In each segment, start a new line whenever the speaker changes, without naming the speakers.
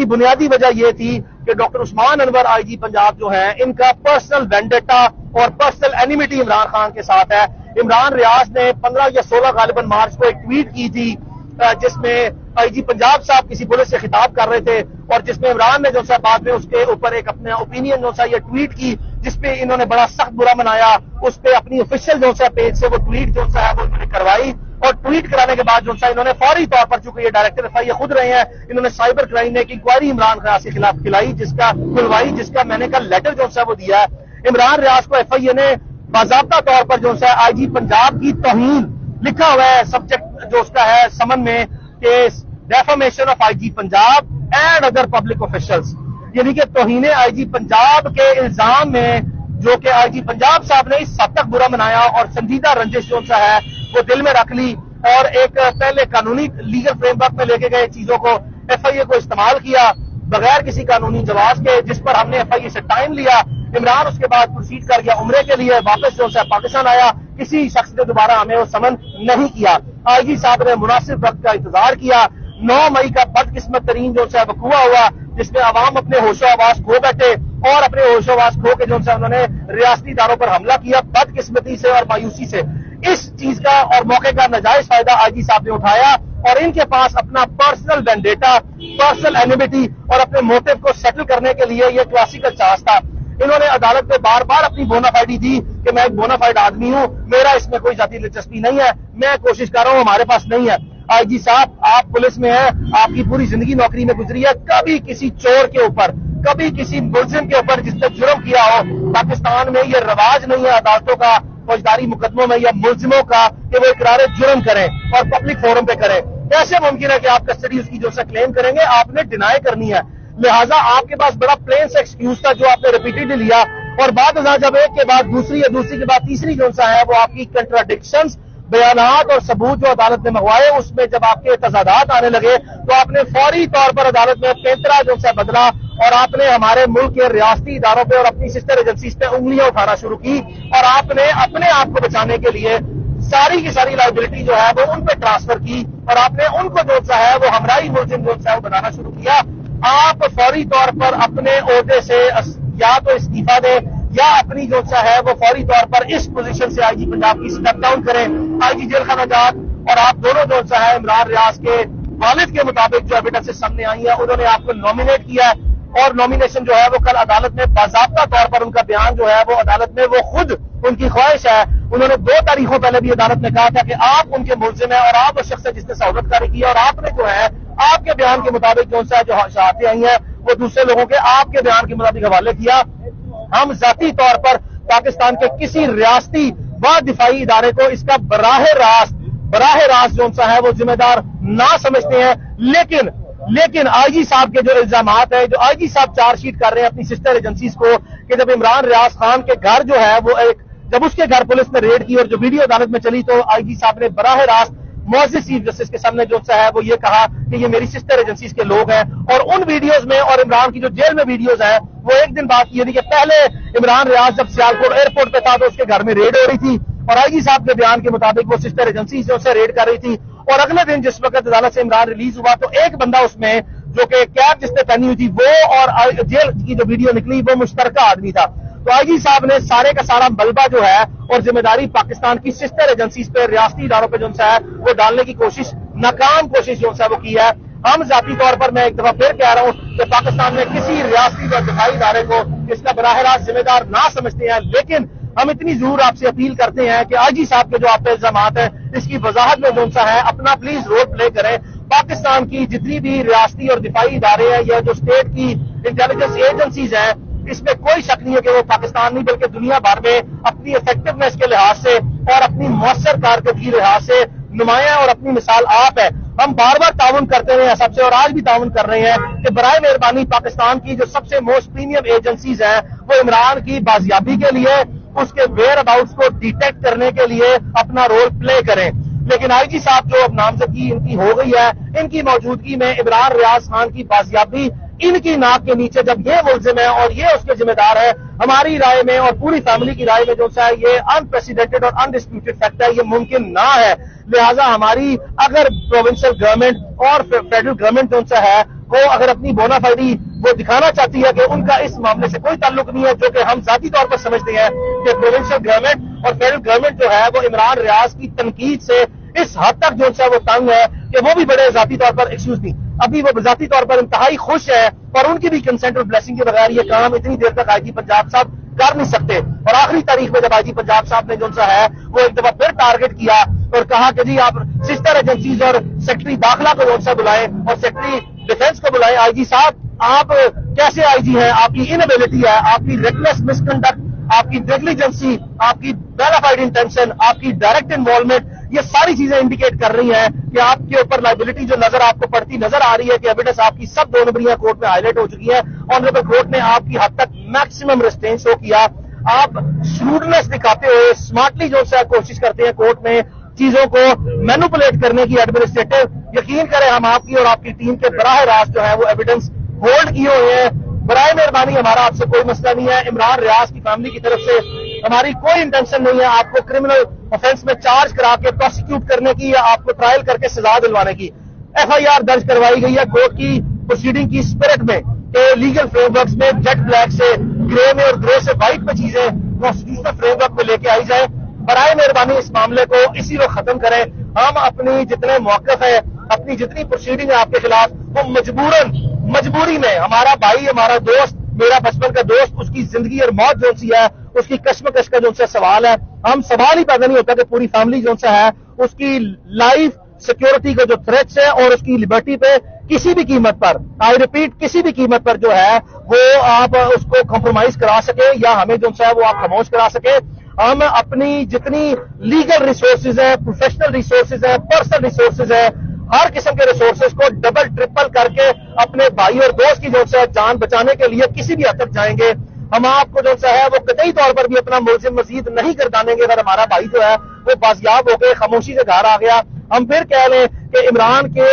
کی بنیادی وجہ یہ تھی کہ ڈاکٹر عثمان انور آئی جی پنجاب جو ہیں ان کا پرسنل وینڈیٹا اور پرسنل اینیمیٹی عمران خان کے ساتھ ہے. عمران ریاض نے 15 یا 16 غالباً مارچ کو ایک ٹویٹ کی تھی جس میں آئی جی پنجاب صاحب کسی پولیس سے خطاب کر رہے تھے اور جس میں عمران نے جو سا بعد میں اس کے اوپر ایک اپنا اوپینین جو سا یہ ٹویٹ کی جس پہ انہوں نے بڑا سخت برا منایا. اس پہ اپنی آفیشیل جو سا پیج سے وہ ٹویٹ جو سا ہے وہ انہوں نے کروائی اور ٹویٹ کرانے کے بعد جو سا انہوں نے فوری طور پر چونکہ یہ ڈائریکٹر ایف آئی اے خود رہے ہیں انہوں نے سائبر کرائم نے ایک انکوائری عمران خان کے خلاف کھلوائی جس کا میں نے کل لیٹر جو سا وہ دیا ہے. عمران ریاض کو ایف آئی اے نے باضابطہ طور پر جو سا آئی جی پنجاب کی توہین لکھا ہوا ہے سبجیکٹ جو اس کا ہے سمن میں کہ defamation of I G Punjab and other public officials, یعنی کہ توہین آئی جی پنجاب کے الزام میں جو کہ آئی جی پنجاب صاحب نے اس حد تک برا منایا اور سنجیدہ رنجش جو سا ہے وہ دل میں رکھ لی اور ایک پہلے قانونی لیگل فریم ورک میں لے کے گئے چیزوں کو ایف آئی اے کو استعمال کیا بغیر کسی قانونی جواز کے جس پر ہم نے ایف آئی اے سے ٹائم لیا. عمران اس کے بعد پروسیڈ کر گیا عمرے کے لیے واپس جو ہے پاکستان آیا. کسی شخص نے دوبارہ ہمیں وہ سمن نہیں کیا. آئی جی صاحب نے مناسب وقت کا انتظار کیا. 9 مئی کا بدقسمت ترین جو ہے وقوع ہوا جس میں عوام اپنے ہوش و آواز کھو بیٹھے اور اپنے ہوش و آواز کھو کے جو ہے انہوں نے ریاستی اداروں پر حملہ کیا بدقسمتی سے اور مایوسی سے. اس چیز کا اور موقع کا ناجائز فائدہ آئی جی صاحب نے اٹھایا اور ان کے پاس اپنا پرسنل وینڈیٹا پرسنل اینیمیٹی اور اپنے موٹو کو سیٹل کرنے کے لیے یہ کلاسیکل چانس تھا. انہوں نے عدالت میں بار بار اپنی بونافائیڈی دی کہ میں ایک بونافائیڈ آدمی ہوں میرا اس میں کوئی ذاتی دلچسپی نہیں ہے میں کوشش کر رہا ہوں ہمارے پاس نہیں ہے. آئی جی صاحب آپ پولیس میں ہیں آپ کی پوری زندگی نوکری میں گزری ہے کبھی کسی چور کے اوپر کبھی کسی ملزم کے اوپر جس نے جرم کیا ہو پاکستان میں یہ رواج نہیں ہے عدالتوں کا فوجداری مقدموں میں یا ملزموں کا کہ وہ اقرار جرم کریں اور پبلک فورم پہ کریں. کیسے ممکن ہے کہ آپ کسٹڈی اس کی جو سا کلیم کریں گے آپ نے ڈینائی کرنی ہے. لہٰذا آپ کے پاس بڑا پلین سے ایکسکیوز تھا جو آپ نے ریپیٹڈلی لیا اور بعد جب ایک کے بعد دوسری یا دوسری کے بعد تیسری جو سا ہے وہ آپ کی کنٹراڈکشنز بیانات اور ثبوت جو عدالت نے منگوائے اس میں جب آپ کے تضادات آنے لگے تو آپ نے فوری طور پر عدالت میں پینترا جو سا بدلا اور آپ نے ہمارے ملک کے ریاستی اداروں پہ اور اپنی سسٹر ایجنسیز پہ انگلیاں اٹھانا شروع کی اور آپ نے اپنے آپ کو بچانے کے لیے ساری کی ساری لائبلٹی جو ہے وہ ان پہ ٹرانسفر کی اور آپ نے ان کو جو سا ہے وہ ہمراہی ملزم جو سا وہ بنانا شروع کیا. آپ فوری طور پر اپنے عہدے سے یا تو استعفا دیں یا اپنی جو سا ہے وہ فوری طور پر اس پوزیشن سے آئی جی پنجاب کی اسٹیپ ڈاؤن کریں. آئی جی جیل خانہ جات اور آپ دونوں جو سا ہے عمران ریاض کے والد کے مطابق جو ایویڈنس سامنے آئی ہے انہوں نے آپ کو نامینیٹ کیا ہے اور نامینیشن جو ہے وہ کل عدالت میں باضابطہ طور پر ان کا بیان جو ہے وہ عدالت میں وہ خود ان کی خواہش ہے. انہوں نے 2 تاریخوں پہلے بھی عدالت میں کہا تھا کہ آپ ان کے ملزم ہیں اور آپ اس شخص جس نے سہولت کاری کی اور آپ نے جو ہے آپ کے بیان کے مطابق جو شہادتیں آئی ہیں وہ دوسرے لوگوں کے آپ کے بیان کے مطابق حوالے کیا. ہم ذاتی طور پر پاکستان کے کسی ریاستی و دفاعی ادارے کو اس کا براہ راست جو سا ہے وہ ذمہ دار نہ سمجھتے ہیں لیکن آئی جی صاحب کے جو الزامات ہیں جو آئی جی صاحب چارج شیٹ کر رہے ہیں اپنی سسٹر ایجنسیز کو کہ جب عمران ریاض خان کے گھر جو ہے وہ جب اس کے گھر پولیس نے ریڈ کی اور جو ویڈیو عدالت میں چلی تو آئی جی صاحب نے براہ راست معزز چیف جسٹس کے سامنے جو سا ہے وہ یہ کہا کہ یہ میری سسٹر ایجنسیز کے لوگ ہیں اور ان ویڈیوز میں اور عمران کی جو جیل میں ویڈیوز ہیں وہ ایک دن بعد یعنی کہ پہلے عمران ریاض جب سیالکوٹ ایئرپورٹ پہ تھا تو اس کے گھر میں ریڈ ہو رہی تھی اور آئی جی صاحب کے بیان کے مطابق وہ سسٹر ایجنسیز جو سے ریڈ کر رہی تھی اور اگلے دن جس وقت عدالت سے عمران ریلیز ہوا تو ایک بندہ اس میں جو کہ کیب جس نے پہنی ہوئی تھی وہ اور جیل کی جو ویڈیو نکلی وہ مشترکہ آدمی تھا. تو آئی جی صاحب نے سارے کا سارا ملبہ جو ہے اور ذمہ داری پاکستان کی سسٹر ایجنسیز پہ ریاستی اداروں پہ جو ہے وہ ڈالنے کی ناکام کوشش جو ہے وہ کی ہے. ہم ذاتی طور پر میں ایک دفعہ پھر کہہ رہا ہوں کہ پاکستان میں کسی ریاستی اور دفاعی ادارے کو اس کا براہ راست ذمہ دار نہ سمجھتے ہیں لیکن ہم اتنی ضرور آپ سے اپیل کرتے ہیں کہ آئی جی صاحب کے جو آپ پہ الزامات ہیں اس کی وضاحت میں جو سا ہے اپنا پلیز رول پلے کریں. پاکستان کی جتنی بھی ریاستی اور دفاعی ادارے ہیں یا جو اسٹیٹ کی انٹیلیجنس ایجنسیز ہیں اس میں کوئی شک نہیں ہے کہ وہ پاکستان نہیں بلکہ دنیا بھر میں اپنی افیکٹونیس کے لحاظ سے اور اپنی مؤثر کارکردگی لحاظ سے نمایاں اور اپنی مثال آپ ہے. ہم بار بار تعاون کرتے رہے ہیں سب سے اور آج بھی تعاون کر رہے ہیں کہ برائے مہربانی پاکستان کی جو سب سے موسٹ پریمیم ایجنسیز ہیں وہ عمران کی بازیابی کے لیے اس کے ویئر اباؤٹس کو ڈیٹیکٹ کرنے کے لیے اپنا رول پلے کریں. لیکن آئی جی صاحب جو اب نامزدگی ان کی ہو گئی ہے ان کی موجودگی میں عمران ریاض خان کی بازیابی ان کی ناک کے نیچے جب یہ ملزم ہے اور یہ اس کے ذمہ دار ہے ہماری رائے میں اور پوری فیملی کی رائے میں جو سا ہے یہ انپریسیڈنٹڈ اور انڈسپیوٹڈ فیکٹ ہے یہ ممکن نہ ہے. لہٰذا ہماری اگر پروونشل گورنمنٹ اور فیڈرل گورنمنٹ جو سا ہے کو اگر اپنی بونافائیڈی وہ دکھانا چاہتی ہے کہ ان کا اس معاملے سے کوئی تعلق نہیں ہے، جو کہ ہم ذاتی طور پر سمجھتے ہیں کہ پروونشل گورنمنٹ اور فیڈرل گورنمنٹ جو ہے وہ عمران ریاض کی تنقید سے اس حد تک جو ہے وہ تنگ ہے کہ وہ بھی بڑے ذاتی طور پر ایکسکیوز نہیں، ابھی وہ ذاتی طور پر انتہائی خوش ہے اور ان کی بھی کنسنٹ اور بلیسنگ کے بغیر یہ کام اتنی دیر تک آئی جی پنجاب صاحب کر نہیں سکتے۔ اور آخری تاریخ میں جب آئی جی پنجاب صاحب نے جو ہے وہ ایک دفعہ پھر ٹارگٹ کیا اور کہا کہ جی آپ سسٹر ایجنسیز اور سیکٹری داخلہ کو جو بلائیں اور سیکٹری ڈیفنس کو بلائیں، آئی جی صاحب آپ کیسے آئی جی ہیں؟ آپ کی انیبلٹی ہے، آپ کی ریکلیس مس کنڈکٹ، آپ کی نیگلیجنسی، آپ کی بینافائڈ انٹینشن، آپ کی ڈائریکٹ انوالومنٹ، یہ ساری چیزیں انڈیکیٹ کر رہی ہیں کہ آپ کے اوپر لائبلٹی جو نظر آپ کو پڑتی نظر آ رہی ہے کہ ایویڈنس آپ کی سب 2 نمبریاں کورٹ میں ہائی لائٹ ہو چکی ہے۔ آنریبل کورٹ نے آپ کی حد تک میکسیمم ریسٹرین شو کیا، آپ شروڈنس دکھاتے ہوئے اسمارٹلی جو ہے کوشش کرتے ہیں کورٹ میں چیزوں کو مینوپولیٹ کرنے کی ایڈمنسٹریٹو، یقین کریں ہم آپ کی اور آپ کی ٹیم کے براہ راست جو ہے وہ ایویڈنس ہولڈ کیے ہوئے ہیں۔ برائے مہربانی ہمارا آپ سے کوئی مسئلہ نہیں ہے، عمران ریاض کی فیملی کی طرف سے ہماری کوئی انٹینشن نہیں ہے آپ کو کرمنل آفینس میں چارج کرا کے پروسیکیوٹ کرنے کی یا آپ کو ٹرائل کر کے سزا دلوانے کی۔ ایف آئی آر درج کروائی گئی ہے کورٹ کی پروسیڈنگ کی اسپرٹ میں کہ لیگل فریم ورکس میں جیٹ بلیک سے گرے میں اور گرے سے وائٹ میں چیزیں کانسٹیٹیوشنل فریم ورک میں لے کے آئی جائیں۔ برائے مہربانی اس معاملے کو اسی وقت ختم کریں۔ ہم اپنی جتنے موقف ہیں، اپنی جتنی پروسیڈنگ ہے آپ کے خلاف، وہ مجبوری میں ہمارا بھائی، ہمارا دوست، میرا بچپن کا دوست، اس کی زندگی اور موت جو سی ہے اس کی کشمکش کا جو سوال ہے، ہم سوال ہی پیدا نہیں ہوتا کہ پوری فیملی جو ہے اس کی لائف سیکیورٹی کا جو تھریٹس ہے اور اس کی لبرٹی پہ کسی بھی قیمت پر، آئی ریپیٹ کسی بھی قیمت پر جو ہے وہ آپ اس کو کمپرومائز کرا سکے یا ہمیں جو ہے وہ آپ خاموش کرا سکے۔ ہم اپنی جتنی لیگل ریسورسز ہیں، پروفیشنل ریسورسز ہیں، پرسنل ریسورسز ہیں، ہر قسم کے ریسورسز کو ڈبل ٹرپل کر کے اپنے بھائی اور دوست کی جو ہے جان بچانے کے لیے کسی بھی حد تک جائیں گے۔ ہم آپ کو جو ہے وہ قطعی طور پر بھی اپنا ملزم مزید نہیں گردانیں گے۔ اگر ہمارا بھائی جو ہے وہ بازیاب ہو کے خاموشی سے گھر آ گیا، ہم پھر کہہ لیں کہ عمران کے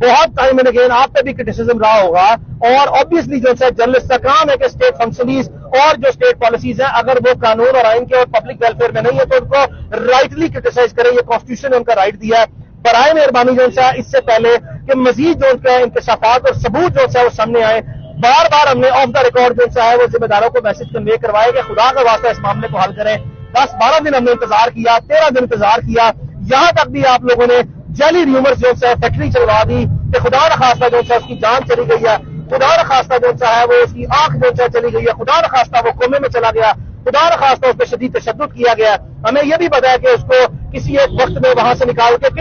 بہت ٹائم اینڈ اگین آپ پہ بھی کرٹیسزم رہا ہوگا، اور آبویسلی جو ہے جرنلسٹ کا کام ہے کہ اسٹیٹ فنکشنریز اور جو اسٹیٹ پالیسیز ہیں اگر وہ قانون اور آئین کے اور پبلک ویلفیئر میں نہیں ہے تو ان کو رائٹلی کرٹیسائز کریں، یہ کانسٹیٹیوشن نے ان کا رائٹ دیا ہے۔ برائے مہربانی جو ہے اس سے پہلے کہ مزید جو انکشافات اور ثبوت جو ہے وہ سامنے آئے، بار بار ہم نے آف دا ریکارڈ جو ہے وہ ذمہ داروں کو میسج کنوے کروایا کہ خدا کا واسطہ اس معاملے کو حل کریں۔ 10-12 دن ہم نے انتظار کیا، 13 دن انتظار کیا، یہاں تک بھی آپ لوگوں نے جعلی ریومرز جو ہے فیکٹری چلوا دی کہ خدا نخواستہ جو ہے اس کی جان چلی گئی ہے، خدا نخواستہ جو ہے وہ اس کی آنکھ جو ہے چلی گئی ہے، خدا نخواستہ وہ کومے میں چلا گیا، خدا نخواستہ اس پہ شدید تشدد کیا گیا۔ ہمیں یہ بھی پتا ہے کہ اس کو کسی ایک وقت میں وہاں سے نکال کے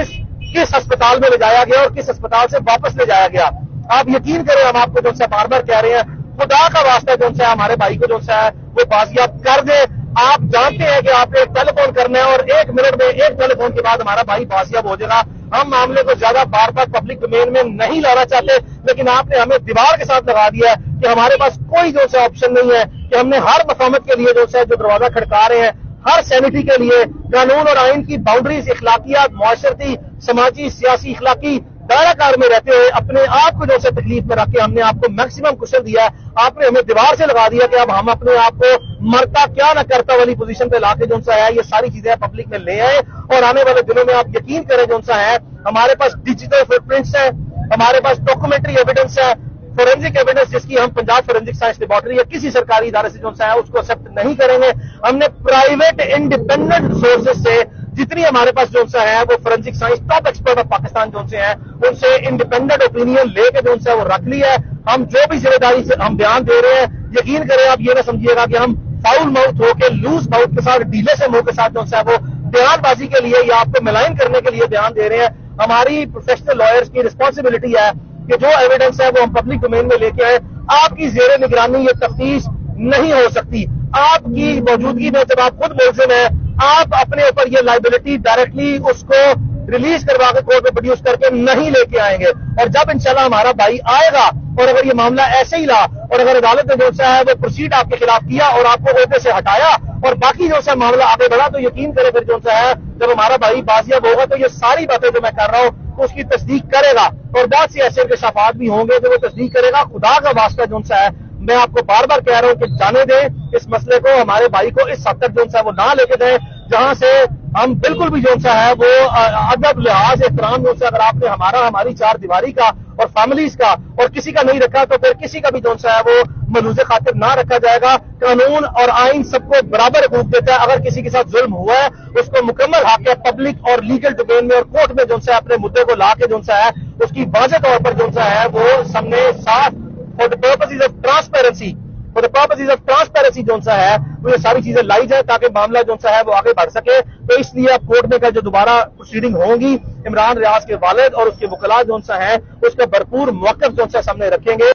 کس ہسپتال میں لے جایا گیا اور کس ہسپتال سے واپس لے جایا گیا۔ آپ یقین کریں ہم آپ کو جو ہے بار بار کہہ رہے ہیں خدا کا واسطہ جو ہے ہمارے بھائی کو جو ہے وہ بازیاب کر دے۔ آپ جانتے ہیں کہ آپ نے ایک ٹیلی فون کرنا ہے اور 1 منٹ میں ایک ٹیلی فون کے بعد ہمارا بھائی بازیاب ہو جائے گا۔ ہم معاملے کو زیادہ بار بار پبلک ڈومین میں نہیں لانا چاہتے، لیکن آپ نے ہمیں دیوار کے ساتھ لگا دیا ہے کہ ہمارے پاس کوئی جو ہے آپشن نہیں ہے کہ ہم نے ہر مفاہمت کے لیے جو ہے جو دروازہ کھڑکا رہے ہیں، ہر سینٹی کے لیے قانون اور آئین کی باؤنڈریز، اخلاقیات، معاشرتی، سماجی، سیاسی، اخلاقی دائرہ کار میں رہتے ہوئے اپنے آپ کو جو ہے تکلیف میں رکھ کے ہم نے آپ کو میکسیمم کشن دیا ہے۔ آپ نے ہمیں دیوار سے لگا دیا کہ اب ہم اپنے آپ کو مرتا کیا نہ کرتا والی پوزیشن پہ لا کے جو ہے یہ ساری چیزیں پبلک میں لے آئے، اور آنے والے دنوں میں آپ یقین کریں جو ہے ہمارے پاس ڈیجیٹل فٹ پرنٹس ہیں، ہمارے پاس ڈاکومنٹری ایویڈنس ہے، فورینسک ایویڈنس جس کی ہم پنجاب فورینسک سائنس لیبارٹری یا کسی سرکاری ادارے سے جو ہے اس کو ایکسپٹ نہیں کریں گے۔ ہم نے پرائیویٹ انڈیپینڈنٹ سورسز سے جتنی ہمارے پاس جو ہے وہ forensic science top expert of Pakistan جو ہیں ان سے انڈیپینڈنٹ اوپینین لے کے جو ہے وہ رکھ لی ہے۔ ہم جو بھی ذمہ داری سے ہم بیان دے رہے ہیں، یقین کریں آپ یہ نہ سمجھیے گا کہ ہم فاؤل ماؤتھ ہو کے، لوز ماؤتھ کے ساتھ، ڈھیلے سے منہ کے ساتھ جو ہے وہ بیان بازی کے لیے یا آپ کو ملائن کرنے کے لیے بیان دے رہے ہیں۔ ہماری پروفیشنل لائرز کی رسپانسبلٹی ہے کہ جو ایویڈنس ہے وہ ہم پبلک ڈومین میں لے کے آئے۔ آپ کی زیر نگرانی یہ تفتیش نہیں ہو سکتی، آپ کی موجودگی میں جب آپ خود ملزم ہیں، آپ اپنے اوپر یہ لائبلٹی ڈائریکٹلی اس کو ریلیز کروا کے کورٹ میں پروڈیوس کر کے نہیں لے کے آئیں گے۔ اور جب انشاءاللہ ہمارا بھائی آئے گا اور اگر یہ معاملہ ایسے ہی رہا اور اگر عدالت نے جو ہے وہ پروسیڈ آپ کے خلاف کیا اور آپ کو عہدے سے ہٹایا اور باقی جو ہے معاملہ آگے بڑھا، تو یقین کرے پھر جو ہے جب ہمارا بھائی بازیاب ہوگا تو یہ ساری باتیں جو میں کر رہا ہوں اس کی تصدیق کرے گا، اور بہت سے ایسے انکشافات بھی ہوں گے جو وہ تصدیق کرے گا۔ خدا کا واسطہ جو ہے میں آپ کو بار بار کہہ رہا ہوں کہ جانے دیں اس مسئلے کو، ہمارے بھائی کو اس حد تک جو ہے وہ نہ لے کے دیں جہاں سے ہم بالکل بھی جو ہے وہ ادب، لحاظ، احترام جو ہے اگر آپ نے ہماری چار دیواری کا اور فیملیز کا اور کسی کا نہیں رکھا تو پھر کسی کا بھی جو ہے وہ ملوز خاطر نہ رکھا جائے گا. قانون اور آئین سب کو برابر حقوق دیتا ہے. اگر کسی کے ساتھ ظلم ہوا ہے اس کو مکمل حق ہے پبلک اور لیگل ڈومین میں اور کورٹ میں جو ہے اپنے مدعے کو لا کے جو ہے اس کی واضح طور پر جو ہے وہ سامنے صاف for the purposes of transparency جو ہے وہ یہ ساری چیزیں لائی جائیں تاکہ معاملہ جو ہے وہ آگے بڑھ سکے. تو اس لیے اب کورٹ میں کا جو دوبارہ پروسیڈنگ ہوں گی عمران ریاض کے والد اور اس کے وکلاء جو ہیں اس کا بھرپور موقف جو ہے سامنے رکھیں گے.